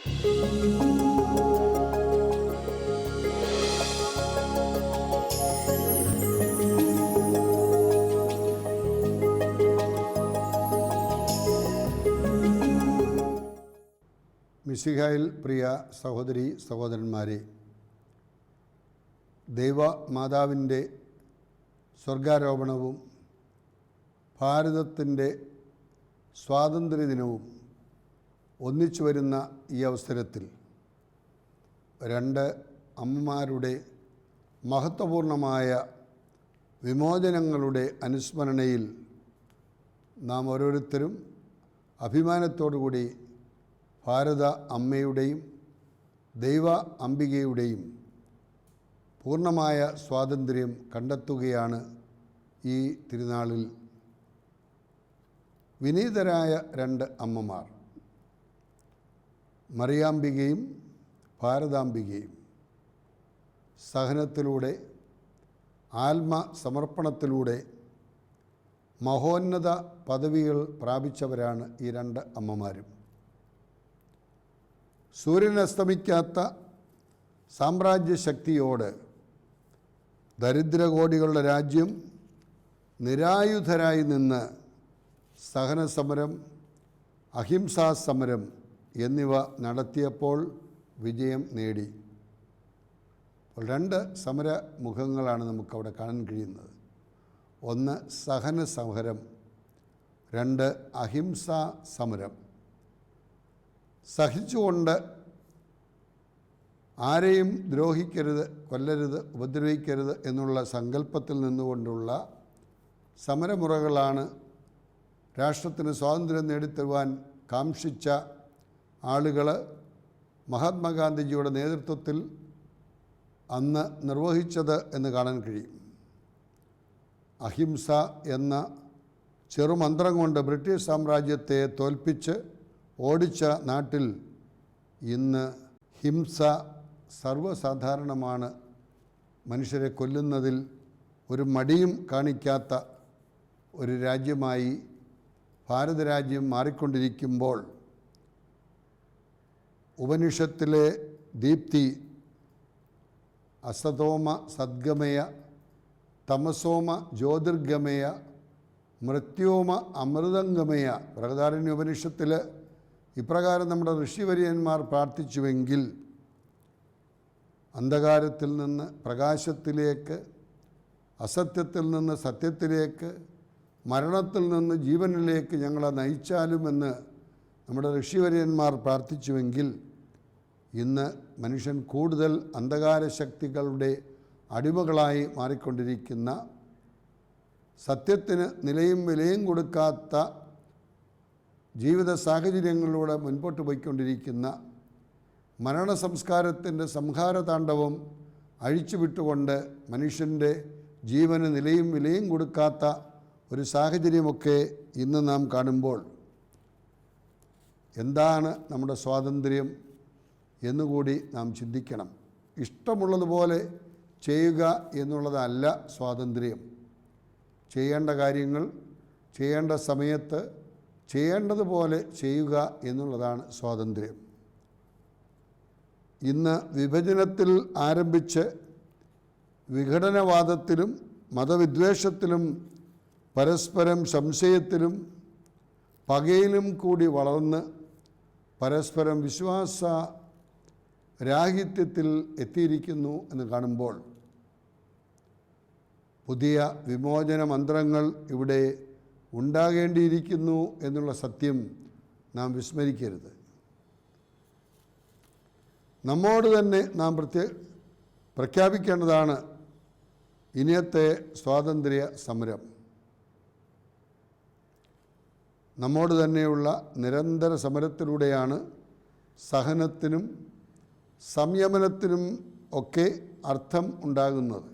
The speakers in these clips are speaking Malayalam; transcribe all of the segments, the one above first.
മിശിഹായിൽ പ്രിയ സഹോദരി സഹോദരന്മാരെ, ദൈവമാതാവിൻ്റെ സ്വർഗാരോപണവും ഭാരതത്തിൻ്റെ സ്വാതന്ത്ര്യദിനവും ഒന്നിച്ചു വരുന്ന ഈ അവസരത്തിൽ രണ്ട് അമ്മമാരുടെ മഹത്വപൂർണമായ വിമോചനങ്ങളുടെ അനുസ്മരണയിൽ നാം ഓരോരുത്തരും അഭിമാനത്തോടുകൂടി ഭാരത അമ്മയുടെയും ദൈവ അംബികയുടെയും പൂർണ്ണമായ സ്വാതന്ത്ര്യം കണ്ടെത്തുകയാണ് ഈ തിരുനാളിൽ. വിനീതരായ രണ്ട് അമ്മമാർ, മറിയാംബികയും ഭാരതാംബികയും, സഹനത്തിലൂടെ ആത്മസമർപ്പണത്തിലൂടെ മഹോന്നത പദവികൾ പ്രാപിച്ചവരാണ് ഈ രണ്ട് അമ്മമാരും. സൂര്യൻ അസ്തമിക്കാത്ത സാമ്രാജ്യശക്തിയോട് ദരിദ്രകോടികളുടെ രാജ്യം നിരായുധരായി നിന്ന് സഹനസമരം, അഹിംസാസമരം എന്നിവ നടത്തിയപ്പോൾ വിജയം നേടി. അപ്പോൾ രണ്ട് സമരമുഖങ്ങളാണ് നമുക്കവിടെ കാണാൻ കഴിയുന്നത്. ഒന്ന് സഹനസമരം, രണ്ട് അഹിംസാ സമരം. സഹിച്ചുകൊണ്ട് ആരെയും ദ്രോഹിക്കരുത്, കൊല്ലരുത്, ഉപദ്രവിക്കരുത് എന്നുള്ള സങ്കല്പത്തിൽ നിന്നുകൊണ്ടുള്ള സമരമുറകളാണ് രാഷ്ട്രത്തിന് സ്വാതന്ത്ര്യം നേടിത്തരുവാൻ കാംക്ഷിച്ച ആളുകൾ മഹാത്മാഗാന്ധിജിയുടെ നേതൃത്വത്തിൽ അന്ന് നിർവഹിച്ചത് എന്ന് കാണാൻ കഴിയും. അഹിംസ എന്ന ചെറുമന്ത്രം കൊണ്ട് ബ്രിട്ടീഷ് സാമ്രാജ്യത്തെ തോൽപ്പിച്ച് ഓടിച്ച നാട്ടിൽ ഇന്ന് ഹിംസ സർവ്വസാധാരണമാണ്. മനുഷ്യരെ കൊല്ലുന്നതിൽ ഒരു മടിയും കാണിക്കാത്ത ഒരു രാജ്യമായി ഭാരതരാജ്യം മാറിക്കൊണ്ടിരിക്കുമ്പോൾ ഉപനിഷത്തിലെ ദീപ്തി അസതോമ സദ്ഗമയ, തമസോമ ജ്യോതിർഗമയ, മൃത്യോമ അമൃതംഗമയ. ബൃഹദാരണ്യ ഉപനിഷത്തിൽ ഇപ്രകാരം നമ്മുടെ ഋഷിവര്യന്മാർ പ്രാർത്ഥിച്ചുവെങ്കിൽ അന്ധകാരത്തിൽ നിന്ന് പ്രകാശത്തിലേക്ക്, അസത്യത്തിൽ നിന്ന് സത്യത്തിലേക്ക്, മരണത്തിൽ നിന്ന് ജീവനിലേക്ക് ഞങ്ങളെ നയിച്ചാലുമെന്ന് നമ്മുടെ ഋഷിവര്യന്മാർ പ്രാർത്ഥിച്ചുവെങ്കിൽ ഇന്ന് മനുഷ്യൻ കൂടുതൽ അന്ധകാര ശക്തികളുടെ അടിമകളായി മാറിക്കൊണ്ടിരിക്കുന്ന, സത്യത്തിന് നിലയും വിലയും കൊടുക്കാത്ത ജീവിത സാഹചര്യങ്ങളിലൂടെ മുൻപോട്ട് പോയിക്കൊണ്ടിരിക്കുന്ന, മരണസംസ്കാരത്തിൻ്റെ സംഹാരതാണ്ഡവം അഴിച്ചുവിട്ടുകൊണ്ട് മനുഷ്യൻ്റെ ജീവന് നിലയും വിലയും കൊടുക്കാത്ത ഒരു സാഹചര്യമൊക്കെ ഇന്ന് നാം കാണുമ്പോൾ എന്താണ് നമ്മുടെ സ്വാതന്ത്ര്യം എന്നുകൂടി നാം ചിന്തിക്കണം. ഇഷ്ടമുള്ളതുപോലെ ചെയ്യുക എന്നുള്ളതല്ല സ്വാതന്ത്ര്യം. ചെയ്യേണ്ട കാര്യങ്ങൾ ചെയ്യേണ്ട സമയത്ത് ചെയ്യേണ്ടതുപോലെ ചെയ്യുക എന്നുള്ളതാണ് സ്വാതന്ത്ര്യം. ഇന്ന് വിഭജനത്തിൽ ആരംഭിച്ച് വിഘടനവാദത്തിലും മതവിദ്വേഷത്തിലും പരസ്പരം സംശയത്തിലും പകയിലും കൂടി വളർന്ന് പരസ്പരം വിശ്വാസ രാഹിത്യത്തിൽ എത്തിയിരിക്കുന്നു എന്ന് കാണുമ്പോൾ പുതിയ വിമോചന മന്ത്രങ്ങൾ ഇവിടെ ഉണ്ടാകേണ്ടിയിരിക്കുന്നു എന്നുള്ള സത്യം നാം വിസ്മരിക്കരുത്. നമ്മോട് തന്നെ നാം പ്രഖ്യാപിക്കേണ്ടതാണ് ഇനിയത്തെ സ്വാതന്ത്ര്യ സമരം. നമ്മോട് തന്നെയുള്ള നിരന്തര സമരത്തിലൂടെയാണ് സഹനത്തിനും സംയമനത്തിനും ഒക്കെ അർത്ഥം ഉണ്ടാകുന്നത്.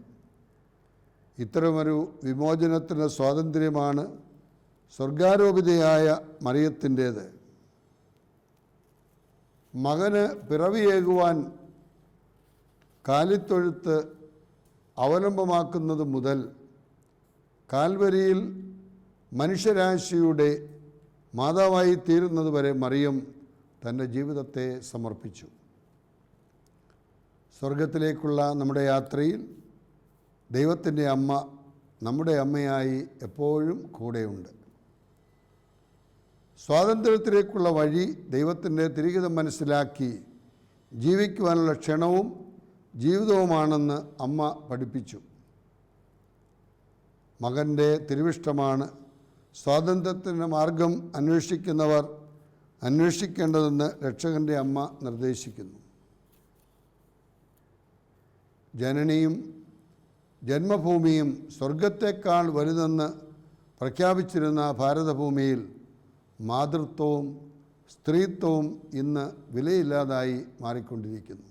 ഇത്തരമൊരു വിമോചനത്തിന് സ്വാതന്ത്ര്യമാണ് സ്വർഗാരോപിതയായ മറിയത്തിൻ്റേത്. മകന് പിറവിയേകുവാൻ കാലിത്തൊഴുത്ത് അവലംബമാക്കുന്നത് മുതൽ കാൽവരിയിൽ മനുഷ്യരാശിയുടെ മാതാവായി തീരുന്നതുവരെ മറിയം തൻ്റെ ജീവിതത്തെ സമർപ്പിച്ചു. സ്വർഗത്തിലേക്കുള്ള നമ്മുടെ യാത്രയിൽ ദൈവത്തിൻ്റെ അമ്മ നമ്മുടെ അമ്മയായി എപ്പോഴും കൂടെയുണ്ട്. സ്വാതന്ത്ര്യത്തിലേക്കുള്ള വഴി ദൈവത്തിൻ്റെ തിരിഹിതം മനസ്സിലാക്കി ജീവിക്കുവാനുള്ള ക്ഷണവും ജീവിതവുമാണെന്ന് അമ്മ പഠിപ്പിച്ചു. മകൻ്റെ തിരുവിഷ്ടമാണ് സ്വാതന്ത്ര്യത്തിൻ്റെ മാർഗം അന്വേഷിക്കുന്നവർ അന്വേഷിക്കേണ്ടതെന്ന് രക്ഷകൻ്റെ അമ്മ നിർദ്ദേശിക്കുന്നു. ജനനിയും ജന്മഭൂമിയും സ്വർഗത്തേക്കാൾ വലുതെന്ന് പ്രഖ്യാപിച്ചിരുന്ന ഭാരതഭൂമിയിൽ മാതൃത്വവും സ്ത്രീത്വവും ഇന്ന് വിലയില്ലാതായി മാറിക്കൊണ്ടിരിക്കുന്നു.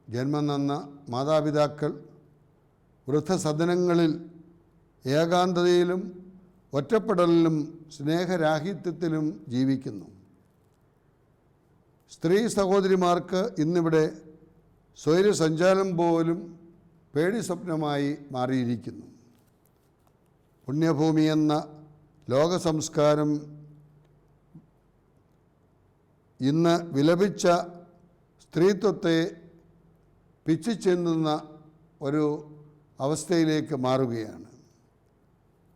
ജന്മം തന്ന മാതാപിതാക്കൾ വൃദ്ധസദനങ്ങളിൽ ഏകാന്തതയിലും ഒറ്റപ്പെടലിലും സ്നേഹരാഹിത്യത്തിലും ജീവിക്കുന്നു. സ്ത്രീ സഹോദരിമാർക്ക് ഇന്നിവിടെ സ്വൈരസഞ്ചാരം പോലും പേടി സ്വപ്നമായി മാറിയിരിക്കുന്നു. പുണ്യഭൂമി എന്ന ലോക സംസ്കാരം ഇന്ന് വിലപിച്ച സ്ത്രീത്വത്തെ പിച്ചിച്ചെന്നുന്ന ഒരു അവസ്ഥയിലേക്ക് മാറുകയാണ്.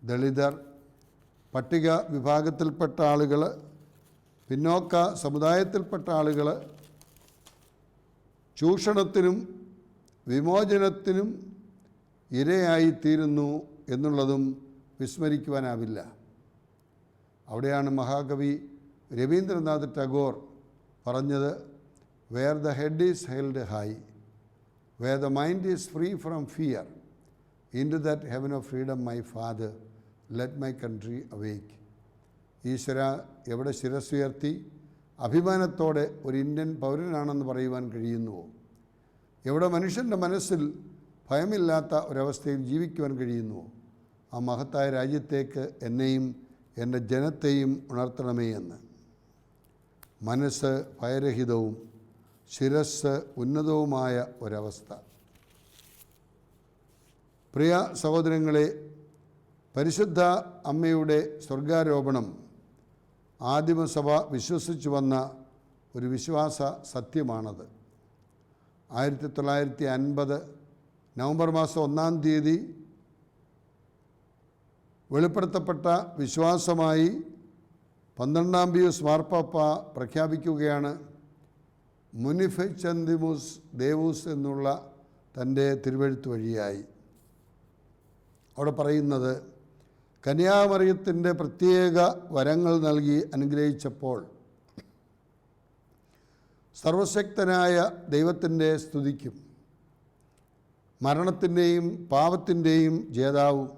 ദളിതർ, പട്ടിക വിഭാഗത്തിൽപ്പെട്ട ആളുകൾ, പിന്നോക്ക സമുദായത്തിൽപ്പെട്ട ആളുകൾ ചൂഷണത്തിനും വിമോചനത്തിനും ഇരയായിത്തീരുന്നു എന്നുള്ളതും വിസ്മരിക്കുവാനാവില്ല. അവിടെയാണ് മഹാകവി രവീന്ദ്രനാഥ് ടാഗോർ പറഞ്ഞത്, where the head is held high, where the mind is free from fear, into that heaven of freedom my father, let my country awake. ഈശ്വര, എവിടെ ശിരസ്സുയർത്തി അഭിമാനത്തോടെ ഒരു ഇന്ത്യൻ പൗരനാണെന്ന് പറയുവാൻ കഴിയുന്നുവോ, എവിടെ മനുഷ്യൻ്റെ മനസ്സിൽ ഭയമില്ലാത്ത ഒരവസ്ഥയിൽ ജീവിക്കുവാൻ കഴിയുന്നുവോ, ആ മഹത്തായ രാജ്യത്തേക്ക് എന്നെയും എൻ്റെ ജനത്തെയും ഉണർത്തണമേ എന്ന്. മനസ്സ് ഭയരഹിതവും ശിരസ് ഉന്നതവുമായ ഒരവസ്ഥ. പ്രിയ സഹോദരങ്ങളെ, പരിശുദ്ധ അമ്മയുടെ സ്വർഗാരോപണം ആദിമസഭ വിശ്വസിച്ചു വന്ന ഒരു വിശ്വാസ സത്യമാണത്. 1950 നവംബർ മാസം 1-ാം തീയതി വെളിപ്പെടുത്തപ്പെട്ട വിശ്വാസമായി 12-ാം പിയൂസ് മാർപ്പാപ്പ പ്രഖ്യാപിക്കുകയാണ് മുനിഫെക്സന്തിമുസ് ദേവൂസ് എന്നുള്ള തൻ്റെ തിരുവെഴുത്ത് വഴിയായി. അവിടെ പറയുന്നത്, കന്യാമറിയത്തിൻ്റെ പ്രത്യേക വരങ്ങൾ നൽകി അനുഗ്രഹിച്ചപ്പോൾ സർവശക്തനായ ദൈവത്തിൻ്റെ സ്തുതിക്കും മരണത്തിൻ്റെയും പാപത്തിൻ്റെയും ജേതാവും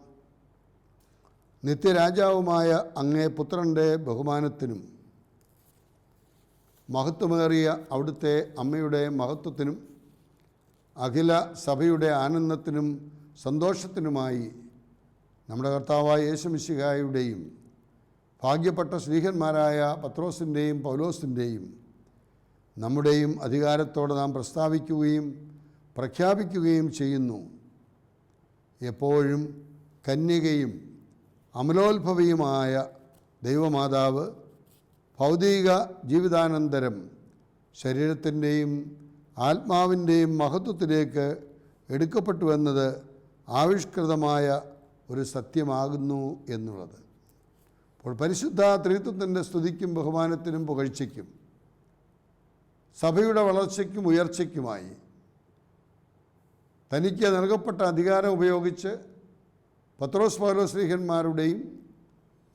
നിത്യരാജാവുമായ അങ്ങേ പുത്രൻ്റെ ബഹുമാനത്തിനും മഹത്വമേറിയ അവിടുത്തെ അമ്മയുടെ മഹത്വത്തിനും അഖില സഭയുടെ ആനന്ദത്തിനും സന്തോഷത്തിനുമായി നമ്മുടെ കർത്താവായ യേശുമിശിഹായുടെയും ഭാഗ്യപ്പെട്ട സ്ലീഹന്മാരായ പത്രോസിൻ്റെയും പൗലോസിൻ്റെയും നമ്മുടെയും അധികാരത്തോടെ നാം പ്രസ്താവിക്കുകയും പ്രഖ്യാപിക്കുകയും ചെയ്യുന്നു. എപ്പോഴും കന്യകയും അമലോത്ഭവിയുമായ ദൈവമാതാവ് ഭൗതിക ജീവിതാനന്തരം ശരീരത്തിൻ്റെയും ആത്മാവിൻ്റെയും മഹത്വത്തിലേക്ക് എടുക്കപ്പെട്ടുവെന്നത് ആവിഷ്കൃതമായ ഒരു സത്യമാകുന്നു എന്നുള്ളത്. അപ്പോൾ പരിശുദ്ധ ത്രിത്വത്തിൻ്റെ സ്തുതിക്കും ബഹുമാനത്തിനും പുകഴ്ചയ്ക്കും സഭയുടെ വളർച്ചയ്ക്കും ഉയർച്ചയ്ക്കുമായി തനിക്ക് നൽകപ്പെട്ട അധികാരം ഉപയോഗിച്ച് പത്രോസ് പൗലോസ് ശ്ലീഹന്മാരുടെയും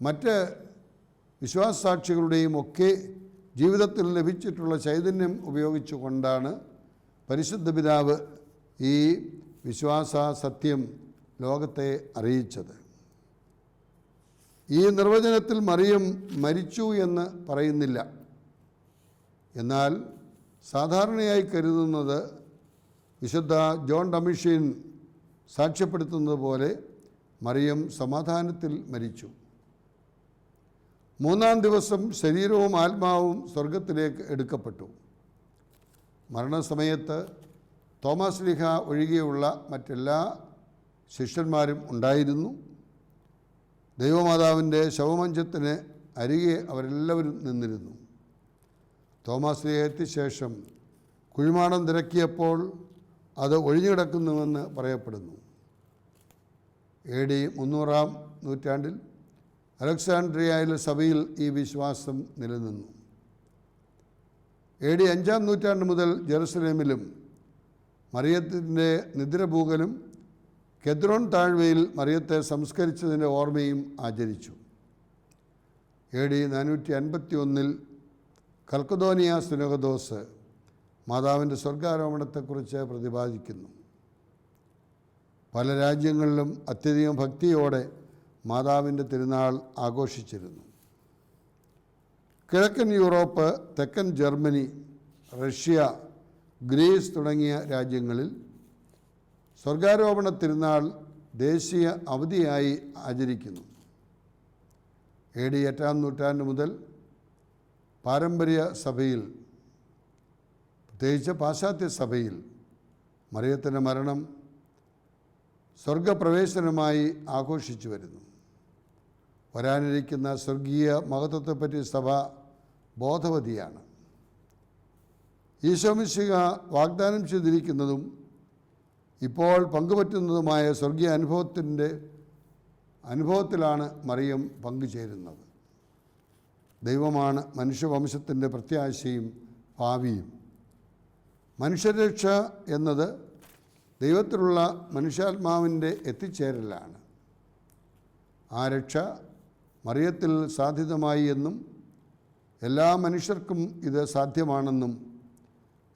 മറ്റ് വിശ്വാസസാക്ഷികളുടെയും ഒക്കെ ജീവിതത്തിൽ ലഭിച്ചിട്ടുള്ള ചൈതന്യം ഉപയോഗിച്ചുകൊണ്ടാണ് പരിശുദ്ധ പിതാവ് ഈ വിശ്വാസ സത്യം ലോകത്തെ അറിയിച്ചത്. ഈ നിർവചനത്തിൽ മറിയം മരിച്ചു എന്ന് പറയുന്നില്ല. എന്നാൽ സാധാരണയായി കരുതുന്നത് വിശുദ്ധ ജോൺ ഡൊമിഷ്യൻ സാക്ഷ്യപ്പെടുത്തുന്നത് പോലെ മറിയം സമാധാനത്തിൽ മരിച്ചു. 3-ാം ദിവസം ശരീരവും ആത്മാവും സ്വർഗത്തിലേക്ക് എടുക്കപ്പെട്ടു. മരണസമയത്ത് തോമാസ് ശ്ലീഹ ഒഴികെയുള്ള മറ്റെല്ലാ ശിഷ്യന്മാരും ഉണ്ടായിരുന്നു. ദൈവമാതാവിൻ്റെ ശവമഞ്ചത്തിന് അരികെ അവരെല്ലാവരും നിന്നിരുന്നു. തോമാശ്ലീഹ എത്തിയ ശേഷം കുഴിമാടം തിരക്കിയപ്പോൾ അത് ഒഴിഞ്ഞുകിടക്കുന്നുവെന്ന് പറയപ്പെടുന്നു. AD 300-ാം നൂറ്റാണ്ടിൽ അലക്സാണ്ട്രിയയിലെ സഭയിൽ ഈ വിശ്വാസം നിലനിന്നു. AD 5-ാം നൂറ്റാണ്ട് മുതൽ ജെറുസലേമിലും മറിയത്തിൻ്റെ നിദ്രപൂകലും കെദ്രോൻ താഴ്വരയിൽ മറിയത്തെ സംസ്കരിച്ചതിൻ്റെ ഓർമ്മയും ആചരിച്ചു. AD 451-ൽ കൽക്കദോനിയ സുനഹദോസ് മാതാവിൻ്റെ സ്വർഗാരോപണത്തെക്കുറിച്ച് പ്രതിപാദിക്കുന്നു. പല രാജ്യങ്ങളിലും അത്യധികം ഭക്തിയോടെ മാതാവിൻ്റെ തിരുനാൾ ആഘോഷിച്ചിരുന്നു. കിഴക്കൻ യൂറോപ്പ്, തെക്കൻ ജർമ്മനി, റഷ്യ, ഗ്രീസ് തുടങ്ങിയ രാജ്യങ്ങളിൽ സ്വർഗാരോപണ തിരുനാൾ ദേശീയ അവധിയായി ആചരിക്കുന്നു. AD 8-ാം നൂറ്റാണ്ട് മുതൽ പാരമ്പര്യ സഭയിൽ, പ്രത്യേകിച്ച് പാശ്ചാത്യ സഭയിൽ, മറിയത്തിൻ്റെ മരണം സ്വർഗപ്രവേശനമായി ആഘോഷിച്ചു വരുന്നു. വരാനിരിക്കുന്ന സ്വർഗീയ മഹത്വത്തെപ്പറ്റി സഭ ബോധവതിയാണ്. ഈശോ മിശിഹ വാഗ്ദാനം ചെയ്തിരിക്കുന്നതും ഇപ്പോൾ പങ്കുപറ്റുന്നതുമായ സ്വർഗീയ അനുഭവത്തിലാണ് മറിയം പങ്കുചേരുന്നത്. ദൈവമാണ് മനുഷ്യവംശത്തിൻ്റെ പ്രത്യാശയും ഭാവിയും. മനുഷ്യരക്ഷ എന്നത് ദൈവത്തിലുള്ള മനുഷ്യാത്മാവിൻ്റെ എത്തിച്ചേരലാണ്. ആ രക്ഷ മറിയത്തിൽ സാധ്യതമായി എന്നും എല്ലാ മനുഷ്യർക്കും ഇത് സാധ്യമാണെന്നും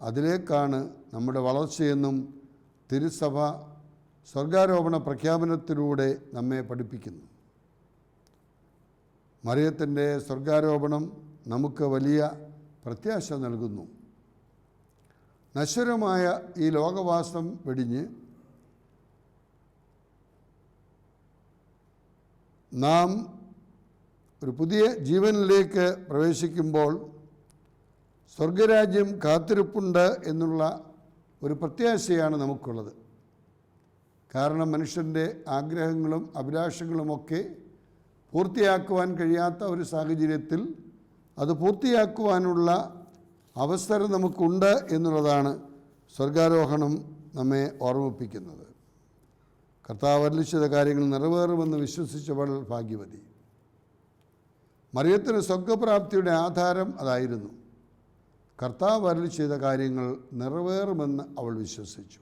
അതിലേക്കാണ് നമ്മുടെ വളർച്ചയെന്നും തിരുസഭ സ്വർഗാരോപണ പ്രഖ്യാപനത്തിലൂടെ നമ്മെ പഠിപ്പിക്കുന്നു. മറിയത്തിൻ്റെ സ്വർഗാരോപണം നമുക്ക് വലിയ പ്രത്യാശ നൽകുന്നു. നശ്വരമായ ഈ ലോകവാസം വെടിഞ്ഞ് നാം ഒരു പുതിയ ജീവനിലേക്ക് പ്രവേശിക്കുമ്പോൾ സ്വർഗരാജ്യം കാത്തിരിപ്പുണ്ട് എന്നുള്ള ഒരു പ്രത്യാശയാണ് നമുക്കുള്ളത്. കാരണം മനുഷ്യൻ്റെ ആഗ്രഹങ്ങളും അഭിലാഷങ്ങളുമൊക്കെ പൂർത്തിയാക്കുവാൻ കഴിയാത്ത ഒരു സാഹചര്യത്തിൽ അത് പൂർത്തിയാക്കുവാനുള്ള അവസരം നമുക്കുണ്ട് എന്നുള്ളതാണ് സ്വർഗാരോഹണം നമ്മെ ഓർമ്മിപ്പിക്കുന്നത്. കർത്താവ് അരുളിച്ചെയ്ത കാര്യങ്ങൾ നിറവേറുമെന്ന് വിശ്വസിച്ചവൾ ഭാഗ്യവതി. മറിയത്തിന് സ്വർഗപ്രാപ്തിയുടെ ആധാരം അതായിരുന്നു. കർത്താവ് അരുളിച്ചെയ്ത കാര്യങ്ങൾ നിറവേറുമെന്ന് അവൾ വിശ്വസിച്ചു.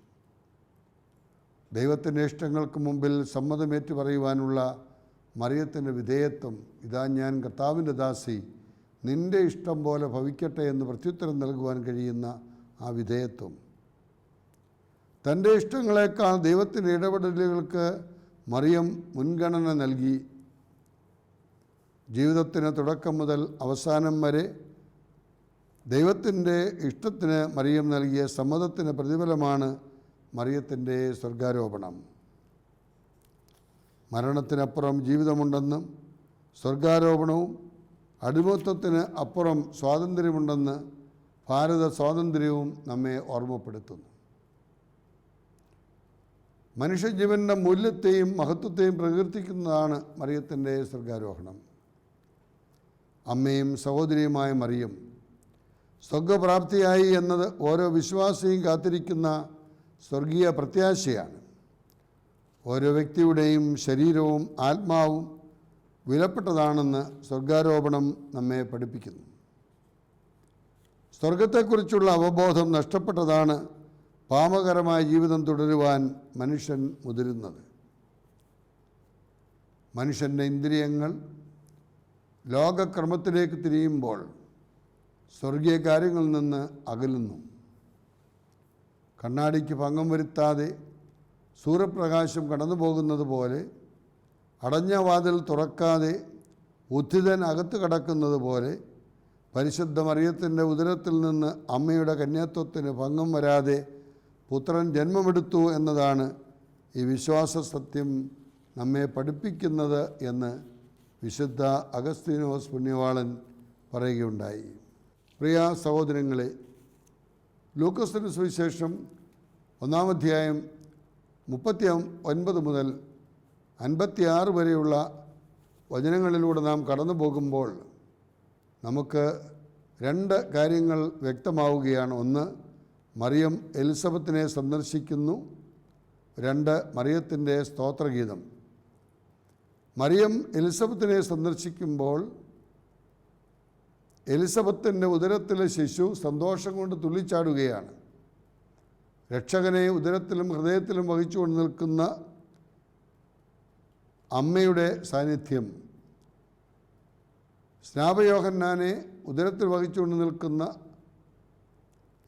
ദൈവത്തിൻ്റെ ഇഷ്ടങ്ങൾക്ക് മുമ്പിൽ സമ്മതമേറ്റു പറയുവാനുള്ള മറിയത്തിൻ്റെ വിധേയത്വം, ഇതാ ഞാൻ കർത്താവിൻ്റെ ദാസി, നിൻ്റെ ഇഷ്ടം പോലെ ഭവിക്കട്ടെ എന്ന് പ്രത്യുത്തരം നൽകുവാൻ കഴിയുന്ന ആ വിധേയത്വം, തൻ്റെ ഇഷ്ടങ്ങളെക്കാൾ ദൈവത്തിൻ്റെ ഇടപെടലുകൾക്ക് മറിയം മുൻഗണന നൽകി ജീവിതത്തിന് തുടക്കം മുതൽ അവസാനം വരെ ദൈവത്തിൻ്റെ ഇഷ്ടത്തിന് മറിയം നൽകിയ സമ്മതത്തിന് പ്രതിഫലമാണ് മറിയത്തിൻ്റെ സ്വർഗാരോപണം. മരണത്തിനപ്പുറം ജീവിതമുണ്ടെന്നും സ്വർഗാരോപണവും അടിമത്വത്തിന് അപ്പുറം സ്വാതന്ത്ര്യമുണ്ടെന്ന് ഭാരത സ്വാതന്ത്ര്യവും നമ്മെ ഓർമ്മപ്പെടുത്തുന്നു. മനുഷ്യജീവൻ്റെ മൂല്യത്തെയും മഹത്വത്തെയും പ്രകീർത്തിക്കുന്നതാണ് മറിയത്തിൻ്റെ സ്വർഗാരോഹണം. അമ്മയും സഹോദരിയുമായ മറിയം സ്വർഗപ്രാപ്തിയായി എന്നത് ഓരോ വിശ്വാസിയും കാത്തിരിക്കുന്ന സ്വർഗീയ പ്രത്യാശയാണ്. ഓരോ വ്യക്തിയുടെയും ശരീരവും ആത്മാവും വിലപ്പെട്ടതാണെന്ന് സ്വർഗാരോപണം നമ്മെ പഠിപ്പിക്കുന്നു. സ്വർഗത്തെക്കുറിച്ചുള്ള അവബോധം നഷ്ടപ്പെട്ടതാണ് പാപകരമായ ജീവിതം തുടരുവാൻ മനുഷ്യൻ മുതിരുന്നത്. മനുഷ്യൻ്റെ ഇന്ദ്രിയങ്ങൾ ലോകക്രമത്തിലേക്ക് തിരിയുമ്പോൾ സ്വർഗീയ കാര്യങ്ങളിൽ നിന്ന് അകലുന്നു. കണ്ണാടിക്ക് ഭംഗം വരുത്താതെ സൂര്യപ്രകാശം കടന്നു പോകുന്നത് പോലെ, അടഞ്ഞ വാതിൽ തുറക്കാതെ ഉദ്ധിതൻ അകത്ത് കടക്കുന്നത് പോലെ, പരിശുദ്ധ മറിയത്തിൻ്റെ ഉദരത്തിൽ നിന്ന് അമ്മയുടെ കന്യാത്വത്തിന് ഭംഗം വരാതെ പുത്രൻ ജന്മമെടുത്തു എന്നതാണ് ഈ വിശ്വാസ സത്യം നമ്മെ പഠിപ്പിക്കുന്നത് എന്ന് വിശുദ്ധ അഗസ്തീനോസ് പുണ്യവാളൻ പറയുകയുണ്ടായി. പ്രിയ സഹോദരങ്ങളെ, ലൂക്കോസിന്റെ സുവിശേഷം 1-ാം അധ്യായം 39 മുതൽ 56 വരെയുള്ള വചനങ്ങളിലൂടെ നാം കടന്നു പോകുമ്പോൾ നമുക്ക് രണ്ട് കാര്യങ്ങൾ വ്യക്തമാവുകയാണ്. ഒന്ന്, മറിയം എലിസബത്തിനെ സന്ദർശിക്കുന്നു. രണ്ട്, മറിയത്തിൻ്റെ സ്തോത്രഗീതം. മറിയം എലിസബത്തിനെ സന്ദർശിക്കുമ്പോൾ എലിസബത്തിൻ്റെ ഉദരത്തിലെ ശിശു സന്തോഷം കൊണ്ട് തുള്ളിച്ചാടുകയാണ്. രക്ഷകനെ ഉദരത്തിലും ഹൃദയത്തിലും വഹിച്ചുകൊണ്ട് നിൽക്കുന്ന അമ്മയുടെ സാന്നിധ്യം, സ്നാപയോഹന്നാനെ ഉദരത്തിൽ വഹിച്ചുകൊണ്ട് നിൽക്കുന്ന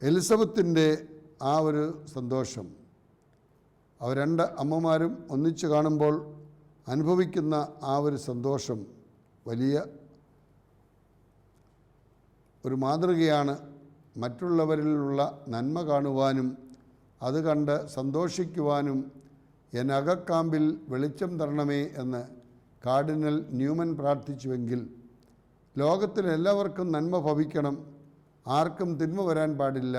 എലിസബത്തിൻ്റെ ആ ഒരു സന്തോഷം, അവർ രണ്ട് അമ്മമാരും ഒന്നിച്ച് കാണുമ്പോൾ അനുഭവിക്കുന്ന ആ ഒരു സന്തോഷം വലിയ ഒരു മാതൃകയാണ്. മറ്റുള്ളവരിലുള്ള നന്മ കാണുവാനും അത് കണ്ട് സന്തോഷിക്കുവാനും എന്നകക്കാമ്പിൽ വെളിച്ചം തരണമേ എന്ന് കാർഡിനൽ ന്യൂമൻ പ്രാർത്ഥിച്ചുവെങ്കിൽ ലോകത്തിലെല്ലാവർക്കും നന്മ ഭവിക്കണം, ആർക്കും തിന്മ വരാൻ പാടില്ല,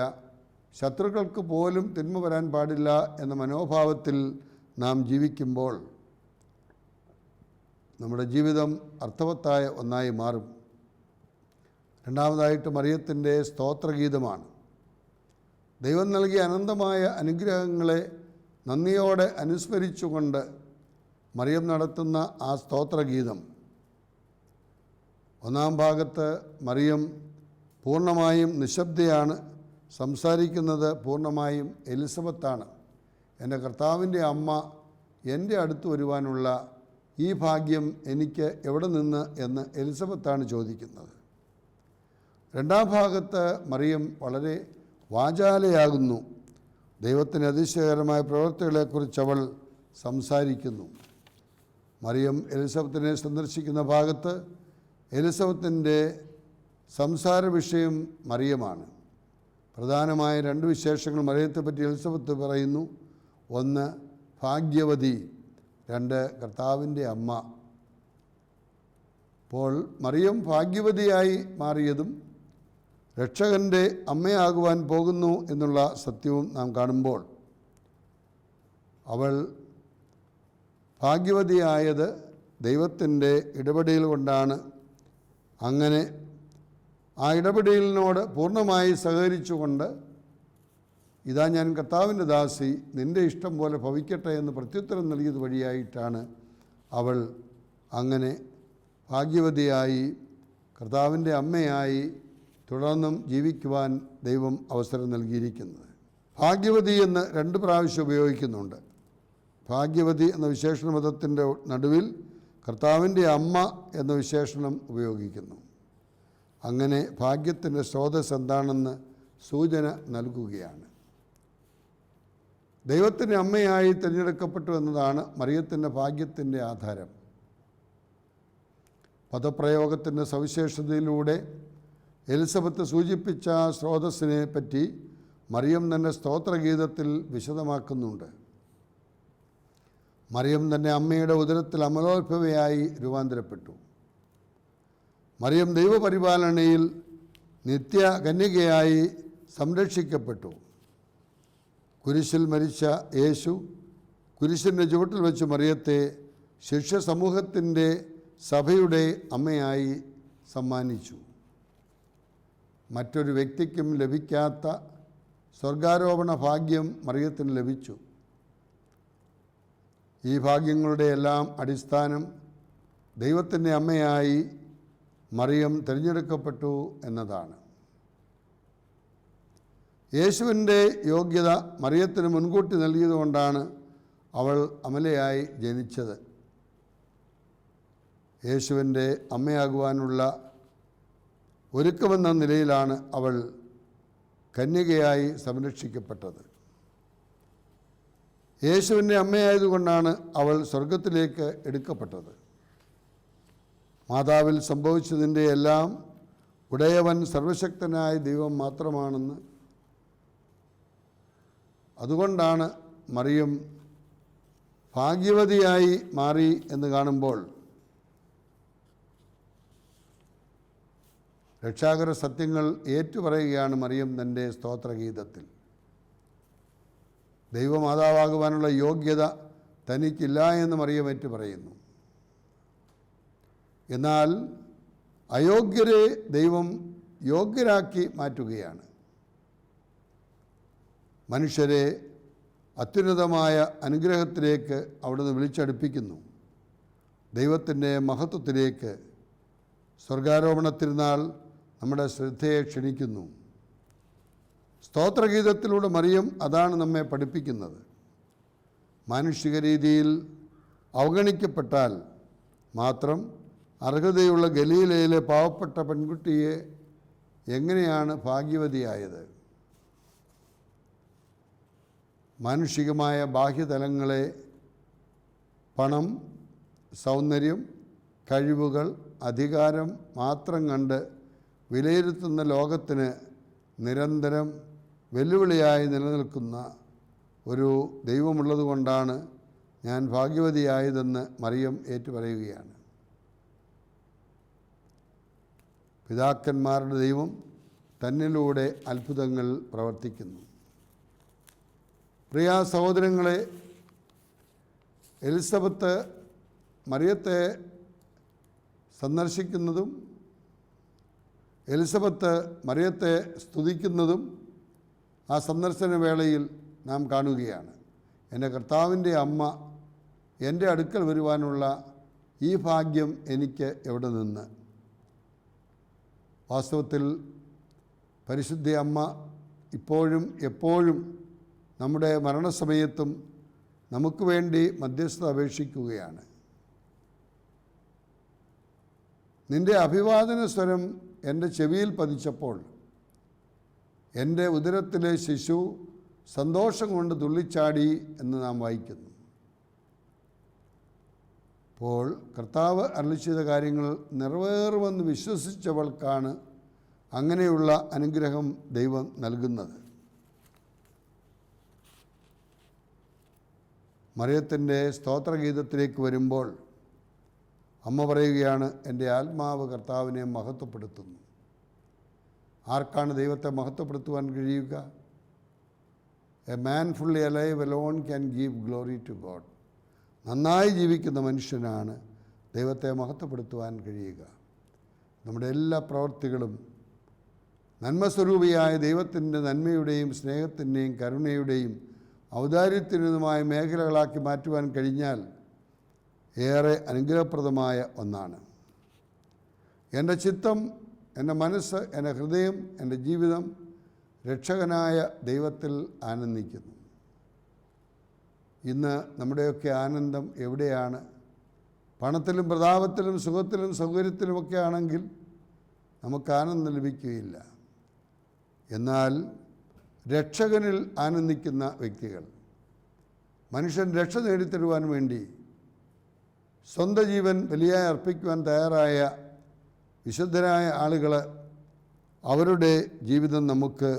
ശത്രുക്കൾക്ക് പോലും തിന്മ വരാൻ പാടില്ല എന്ന മനോഭാവത്തിൽ നാം ജീവിക്കുമ്പോൾ നമ്മുടെ ജീവിതം അർത്ഥവത്തായ ഒന്നായി മാറും. രണ്ടാമതായിട്ട് മറിയത്തിൻ്റെ സ്തോത്രഗീതമാണ്. ദൈവം നൽകിയ അനന്തമായ അനുഗ്രഹങ്ങളെ നന്ദിയോടെ അനുസ്മരിച്ചുകൊണ്ട് മറിയം നടത്തുന്ന ആ സ്തോത്രഗീതം. ഒന്നാം ഭാഗത്ത് മറിയം പൂർണ്ണമായും നിശബ്ദയാണ്. സംസാരിക്കുന്നത് പൂർണ്ണമായും എലിസബത്താണ്. എൻ്റെ കർത്താവിൻ്റെ അമ്മ എൻ്റെ അടുത്ത് വരുവാനുള്ള ഈ ഭാഗ്യം എനിക്ക് എവിടെ നിന്ന് എന്ന് എലിസബത്താണ് ചോദിക്കുന്നത്. രണ്ടാം ഭാഗത്ത് മറിയം വളരെ വാചാലയാകുന്നു. ദൈവത്തിന് അതിശയകരമായ പ്രവൃത്തികളെക്കുറിച്ച് അവൾ സംസാരിക്കുന്നു. മറിയം എലിസബത്തിനെ സന്ദർശിക്കുന്ന ഭാഗത്ത് എലിസബത്തിൻ്റെ സംസാര വിഷയം മറിയമാണ്. പ്രധാനമായ രണ്ട് വിശേഷങ്ങൾ മറിയത്തെപ്പറ്റി എലിസബത്ത് പറയുന്നു. ഒന്ന്, ഭാഗ്യവതി. രണ്ട്, കർത്താവിൻ്റെ അമ്മ. അപ്പോൾ മറിയം ഭാഗ്യവതിയായി മാറിയതും രക്ഷകൻ്റെ അമ്മയാകുവാൻ പോകുന്നു എന്നുള്ള സത്യവും നാം കാണുമ്പോൾ അവൾ ഭാഗ്യവതിയായത് ദൈവത്തിൻ്റെ ഇടപെടൽ കൊണ്ടാണ്. അങ്ങനെ ആ ഇടപെടലിനോട് പൂർണ്ണമായി സഹകരിച്ചുകൊണ്ട് ഇതാ ഞാൻ കർത്താവിൻ്റെ ദാസി, നിൻ്റെ ഇഷ്ടം പോലെ ഭവിക്കട്ടെ എന്ന് പ്രത്യുത്തരം നൽകിയത് വഴിയായിട്ടാണ് അവൾ അങ്ങനെ ഭാഗ്യവതിയായി കർത്താവിൻ്റെ അമ്മയായി തുടർന്നും ജീവിക്കുവാൻ ദൈവം അവസരം നൽകിയിരിക്കുന്നത്. ഭാഗ്യവതി എന്ന് രണ്ട് പ്രാവശ്യം ഉപയോഗിക്കുന്നുണ്ട്. ഭാഗ്യവതി എന്ന വിശേഷണ പദത്തിൻ്റെ നടുവിൽ കർത്താവിൻ്റെ അമ്മ എന്ന വിശേഷണം ഉപയോഗിക്കുന്നു. അങ്ങനെ ഭാഗ്യത്തിൻ്റെ സ്രോതസ് എന്താണെന്ന് സൂചന നൽകുകയാണ്. ദൈവത്തിൻ്റെ അമ്മയായി തിരഞ്ഞെടുക്കപ്പെട്ടു എന്നതാണ് മറിയത്തിൻ്റെ ഭാഗ്യത്തിൻ്റെ ആധാരം. പദപ്രയോഗത്തിൻ്റെ സവിശേഷതയിലൂടെ എലിസബത്ത് സൂചിപ്പിച്ച സ്രോതസ്സിനെ പറ്റി മറിയം തൻ്റെ സ്തോത്രഗീതത്തിൽ വിശദമാക്കുന്നുണ്ട്. മറിയം തൻ്റെ അമ്മയുടെ ഉദരത്തിൽ അമലോത്ഭവയായി രൂപാന്തരപ്പെട്ടു. മറിയം ദൈവപരിപാലനയിൽ നിത്യ കന്യകയായി സംരക്ഷിക്കപ്പെട്ടു. കുരിശിൽ മരിച്ച യേശു കുരിശിൻ്റെ ചുവട്ടിൽ വെച്ച് മറിയത്തെ ശിഷ്യ സമൂഹത്തിൻ്റെ സഭയുടെ അമ്മയായി സമ്മാനിച്ചു. മറ്റൊരു വ്യക്തിക്കും ലഭിക്കാത്ത സ്വർഗാരോപണ ഭാഗ്യം മറിയത്തിന് ലഭിച്ചു. ഈ ഭാഗ്യങ്ങളുടെ എല്ലാം അടിസ്ഥാനം ദൈവത്തിൻ്റെ അമ്മയായി മറിയം തിരഞ്ഞെടുക്കപ്പെട്ടു എന്നതാണ്. യേശുവിൻ്റെ യോഗ്യത മറിയത്തിന് മുൻകൂട്ടി നൽകിയതുകൊണ്ടാണ് അവൾ അമലയായി ജനിച്ചത്. യേശുവിൻ്റെ അമ്മയാകുവാനുള്ള ഒരുക്കമെന്ന നിലയിലാണ് അവൾ കന്യകയായി സംരക്ഷിക്കപ്പെട്ടത്. യേശുവിൻ്റെ അമ്മയായതുകൊണ്ടാണ് അവൾ സ്വർഗത്തിലേക്ക് എടുക്കപ്പെട്ടത്. മാതാവിൽ സംഭവിച്ചതിൻ്റെ എല്ലാം ഉടയവൻ സർവശക്തനായ ദൈവം മാത്രമാണെന്ന്, അതുകൊണ്ടാണ് മറിയം ഭാഗ്യവതിയായി മാറി എന്ന് കാണുമ്പോൾ രക്ഷാകര സത്യങ്ങൾ ഏറ്റുപറയുകയാണ് മറിയം തൻ്റെ സ്തോത്രഗീതത്തിൽ. ദൈവമാതാവാകുവാനുള്ള യോഗ്യത തനിക്കില്ല എന്ന് മറിയം ഏറ്റുപറയുന്നു. എന്നാൽ അയോഗ്യരെ ദൈവം യോഗ്യരാക്കി മാറ്റുകയാണ്. മനുഷ്യരെ അത്യുന്നതമായ അനുഗ്രഹത്തിലേക്ക് അവിടുന്ന് വിളിച്ചടുപ്പിക്കുന്നു. ദൈവത്തിൻ്റെ മഹത്വത്തിലേക്ക് സ്വർഗാരോപണ തിരുനാൾ നമ്മുടെ ശ്രദ്ധയെ ക്ഷണിക്കുന്നു. സ്തോത്രഗീതത്തിലൂടെ മറിയം അതാണ് നമ്മെ പഠിപ്പിക്കുന്നത്. മാനുഷിക രീതിയിൽ അവഗണിക്കപ്പെട്ടാൽ മാത്രം അർഹതയുള്ള ഗലീലയിലെ പാവപ്പെട്ട പെൺകുട്ടിയെ എങ്ങനെയാണ് ഭാഗ്യവതിയായത്? മാനുഷികമായ ബാഹ്യതലങ്ങളെ പണം, സൗന്ദര്യം, കഴിവുകൾ, അധികാരം മാത്രം കണ്ട് വിലയിരുത്തുന്ന ലോകത്തിന് നിരന്തരം വെല്ലുവിളിയായി നിലനിൽക്കുന്ന ഒരു ദൈവമുള്ളതുകൊണ്ടാണ് ഞാൻ ഭാഗ്യവതിയായതെന്ന് മറിയം ഏറ്റുപറയുകയാണ്. പിതാക്കന്മാരുടെ ദൈവം തന്നിലൂടെ അത്ഭുതങ്ങൾ പ്രവർത്തിക്കുന്നു. പ്രിയ സഹോദരങ്ങളെ, എലിസബത്ത് മറിയത്തെ സന്ദർശിക്കുന്നതും എലിസബത്ത് മറിയത്തെ സ്തുതിക്കുന്നതും ആ സന്ദർശന വേളയിൽ നാം കാണുകയാണ്. എൻ്റെ കർത്താവിൻ്റെ അമ്മ എൻ്റെ അടുക്കൽ വരുവാനുള്ള ഈ ഭാഗ്യം എനിക്ക് എവിടെ നിന്ന്? വാസ്തവത്തിൽ പരിശുദ്ധ അമ്മ ഇപ്പോഴും എപ്പോഴും നമ്മുടെ മരണസമയത്തും നമുക്ക് വേണ്ടി മധ്യസ്ഥത അപേക്ഷിക്കുകയാണ്. നിൻ്റെ അഭിവാദന സ്വരം എൻ്റെ ചെവിയിൽ പതിച്ചപ്പോൾ എൻ്റെ ഉദരത്തിലെ ശിശു സന്തോഷം കൊണ്ട് തുള്ളിച്ചാടി എന്ന് നാം വായിക്കുന്നു. അപ്പോൾ കർത്താവ് അരുളിച്ചെയ്ത കാര്യങ്ങൾ നിറവേറുമെന്ന് വിശ്വസിച്ചവൾക്കാണ് അങ്ങനെയുള്ള അനുഗ്രഹം ദൈവം നൽകുന്നത്. മറിയത്തിൻ്റെ സ്തോത്രഗീതത്തിലേക്ക് വരുമ്പോൾ അമ്മ പറയുകയാണ്, എൻ്റെ ആത്മാവ് കർത്താവിനെ മഹത്വപ്പെടുത്തുന്നു. ആർക്കാണ് ദൈവത്തെ മഹത്വപ്പെടുത്തുവാൻ കഴിയുക? A man fully alive alone can give glory to God. നന്നായി ജീവിക്കുന്ന മനുഷ്യനാണ് ദൈവത്തെ മഹത്വപ്പെടുത്തുവാൻ കഴിയുക. നമ്മുടെ എല്ലാ പ്രവൃത്തികളും നന്മസ്വരൂപിയായ ദൈവത്തിൻ്റെ നന്മയുടെയും സ്നേഹത്തിൻ്റെയും കരുണയുടെയും ഔദാര്യത്തിനുമായ മേഖലകളാക്കി മാറ്റുവാൻ കഴിഞ്ഞാൽ ഏറെ അനുഗ്രഹപ്രദമായ ഒന്നാണ്. എൻ്റെ ചിത്തം, എൻ്റെ മനസ്സ്, എൻ്റെ ഹൃദയം, എൻ്റെ ജീവിതം രക്ഷകനായ ദൈവത്തിൽ ആനന്ദിക്കുന്നു. ഇന്ന് നമ്മുടെയൊക്കെ ആനന്ദം എവിടെയാണ്? പണത്തിലും പ്രതാപത്തിലും സുഖത്തിലും സൗകര്യത്തിലുമൊക്കെ ആണെങ്കിൽ നമുക്ക് ആനന്ദം ലഭിക്കുകയില്ല. എന്നാൽ രക്ഷകനിൽ ആനന്ദിക്കുന്ന വ്യക്തികൾ, മനുഷ്യൻ രക്ഷ നേടിത്തരുവാൻ വേണ്ടി സ്വന്തം ജീവൻ ബലിയായി അർപ്പിക്കുവാൻ തയ്യാറായ വിശുദ്ധരായ ആളുകൾ, അവരുടെ ജീവിതം നമുക്ക്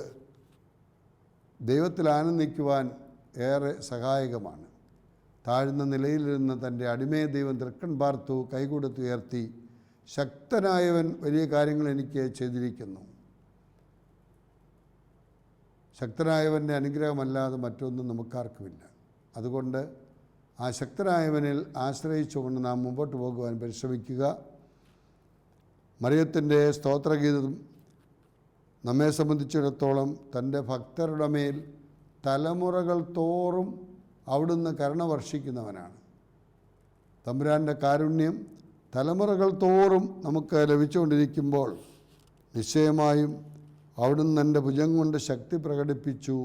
ദൈവത്തിൽ ആനന്ദിക്കുവാൻ ഏറെ സഹായകമാണ്. താഴ്ന്ന നിലയിലിരുന്ന് തൻ്റെ അടിമയെ ദൈവം തൃക്കൺ പാർത്തു, കൈകൊടുത്തുയർത്തി, ശക്തനായവൻ വലിയ കാര്യങ്ങൾ എനിക്ക് ചെയ്തിരിക്കുന്നു. ശക്തനായവൻ്റെ അനുഗ്രഹമല്ലാതെ മറ്റൊന്നും നമുക്കാർക്കുമില്ല. അതുകൊണ്ട് ആ ശക്തനായവനിൽ ആശ്രയിച്ചുകൊണ്ട് നാം മുമ്പോട്ട് പോകുവാൻ പരിശ്രമിക്കുക. മറിയത്തിൻ്റെ സ്തോത്രഗീതം നമ്മെ സംബന്ധിച്ചിടത്തോളം തൻ്റെ ഭക്തരുടെ മേൽ തലമുറകൾ തോറും അവിടുന്ന് കരുണ വർഷിക്കുന്നവനാണ്. തമ്പുരാൻ്റെ കാരുണ്യം തലമുറകൾ തോറും നമുക്ക് ലഭിച്ചുകൊണ്ടിരിക്കുമ്പോൾ നിശ്ചയമായും അവിടുന്ന് എൻ്റെ ഭുജം കൊണ്ട് ശക്തി പ്രകടിപ്പിച്ചു.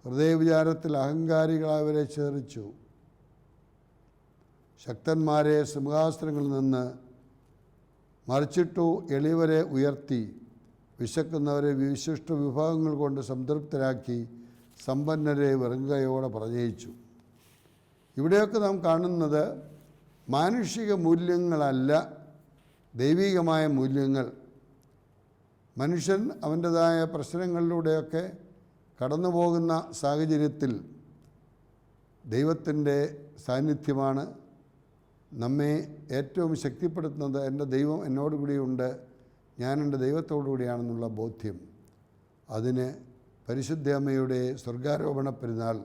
ഹൃദയവിചാരത്തിൽ അഹങ്കാരികളവരെ ചേറിച്ചു. ശക്തന്മാരെ സിംഹാസനങ്ങളിൽ നിന്ന് മറിച്ചിട്ടു, എളിയവരെ ഉയർത്തി, വിശക്കുന്നവരെ വിശിഷ്ട വിഭവങ്ങൾ കൊണ്ട് സംതൃപ്തരാക്കി, സമ്പന്നരെ വെറുങ്കയോടെ പറഞ്ഞയച്ചു. ഇവിടെയൊക്കെ നാം കാണുന്നത് മാനുഷിക മൂല്യങ്ങളല്ല, ദൈവികമായ മൂല്യങ്ങൾ. മനുഷ്യൻ അവൻ്റേതായ പ്രശ്നങ്ങളിലൂടെയൊക്കെ കടന്നു പോകുന്ന സാഹചര്യത്തിൽ ദൈവത്തിൻ്റെ സാന്നിധ്യമാണ് നമ്മെ ഏറ്റവും ശക്തിപ്പെടുത്തുന്നത്. എൻ്റെ ദൈവം എന്നോടുകൂടിയുണ്ട്, ഞാൻ എൻ്റെ ദൈവത്തോടു കൂടിയാണെന്നുള്ള ബോധ്യം. അതിന് പരിശുദ്ധ അമ്മയുടെ സ്വർഗാരോപണ പെരുന്നാൾ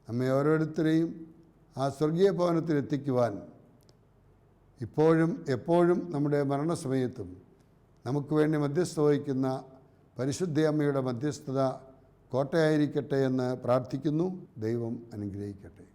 നമ്മെ ഓരോരുത്തരെയും ആ സ്വർഗീയ ഭവനത്തിൽ എത്തിക്കുവാൻ ഇപ്പോഴും എപ്പോഴും നമ്മുടെ മരണസമയത്തും നമുക്ക് വേണ്ടി മധ്യസ്ഥ വഹിക്കുന്ന പരിശുദ്ധ അമ്മയുടെ മധ്യസ്ഥത കോട്ടയായിരിക്കട്ടെ എന്ന് പ്രാർത്ഥിക്കുന്നു. ദൈവം അനുഗ്രഹിക്കട്ടെ.